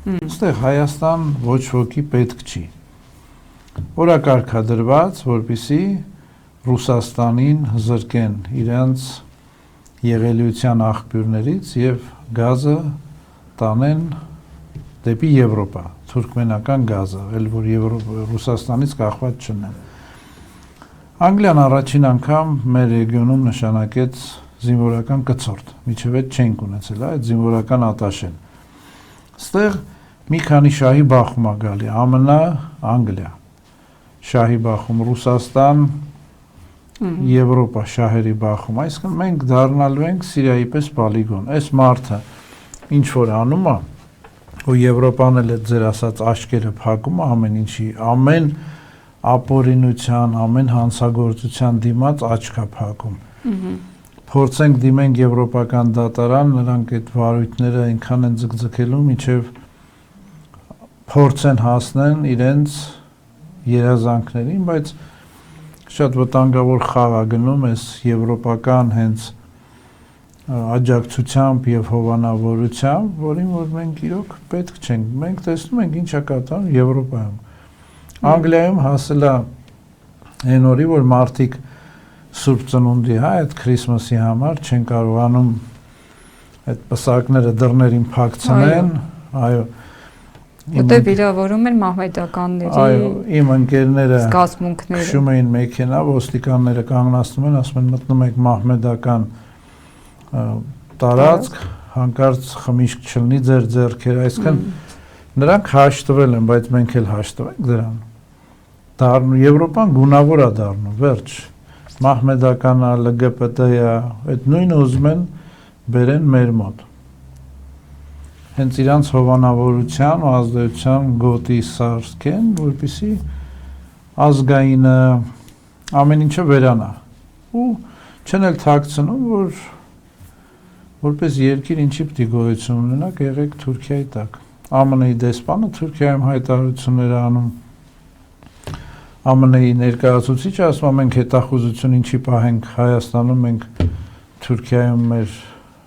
Այստեղ Հայաստան ոչ ոքի պետք չի։ Օրակարգադրված, որպեսզի Ռուսաստանին զրկեն իրենց եղելիության աղբյուրներից եւ գազը տանեն դեպի Եվրոպա, թուրքմենական գազը, էլ որ Ռուսաստանից կախված չնեն։ Անգլիան առաջին անգամ մեր ռեգիոնում նշանակեց զինվորական կցորդ, միջև այդ չենք ունեցել, այդ զինվորական ատաշեն։ Ստեղ մի քանի շահի բախում է գալի, ԱՄՆ, Անգլիա, շահի բախում, Ռուսաստան, Եվրոպա շահերի բախում, այսինքն մենք դառնալու ենք Սիրիայի պես պոլիգոն։ Այս մարդը ինչ որ անում է, ու Եվրոպան էլ այդ ձեր ասած աչքերը փակում է ամեն ինչի, ամեն ապօրինության, ամեն հանցագործության դիմաց աչք է փակում։ Փորձենք դիմենք եվրոպական դատարան, նրանք այդ վարույթները այնքան են ձգձգելու, մինչև փորձեն հասնեն իրենց երազանքներին, բայց շատ վտանգավոր խաղ է գնում այս եվրոպական հենց աջակցությամբ եւ հովանավորությամբ, որին որ մենք իրոք պետք չենք։ Մենք տեսնում ենք ինչ է կատարվում Եվրոպայում։ Անգլիայում հասել է այն օրի, որ մարդիկ Սուրբ Ծնունդի, այդ Քրիսմասի համար չեն կարողանում այդ պսակները դռներին փակցնեն, այո։ Որտե վիրավորում են մահմեդականների, այո, իմ ընկերները զգացմունքները քշում էին մեքենա, ոստիկանները կանգնացնում են, ասում են մտնում եք մահմեդական տարածք, հանկարծ խմիչք չլինի ձեր ձեռքերը, այսինքն նրանք հաշտվել են, բայց մենք էլ հաշտվենք դրան։ Դառնում Եվրոպան գունավոր է դառնում, վերջ։ Մահմեդականա, ԼԳԲՏ-ը, այդ նույնը ուզում են բերեն մեր մոտ։ Հենց իրանց հովանավորության ու ազդեցության գոտի սարքեն, որպեսզի ազգայինը ամեն ինչը վերանա։ Ու չեն էլ թաքցնում, որ որպես երկիր ինչի պիտի գոյություն ունենա, եղեք Թուրքիայի տակ։ ԱՄՆ-ի դեսպանը Թուրքիայում հայտարարություններ անում։ ԱՄՆ-ի ներկայացուցիչը ասում է մենք հետախուզություն ինչի պահենք Հայաստանում, մենք Թուրքիայում մեր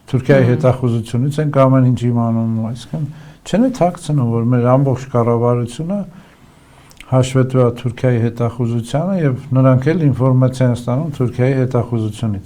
Թուրքիայի հետախուզությունից ենք ամեն ինչ իմանում, այսինքն չեն է թաքցնում, որ մեր ամբողջ կառավարությունը հաշվետու է Թուրքիայի հետախուզությանը եւ նրանք էլ ինֆորմացիա են ստանում Թուրքիայի հետախուզությունից։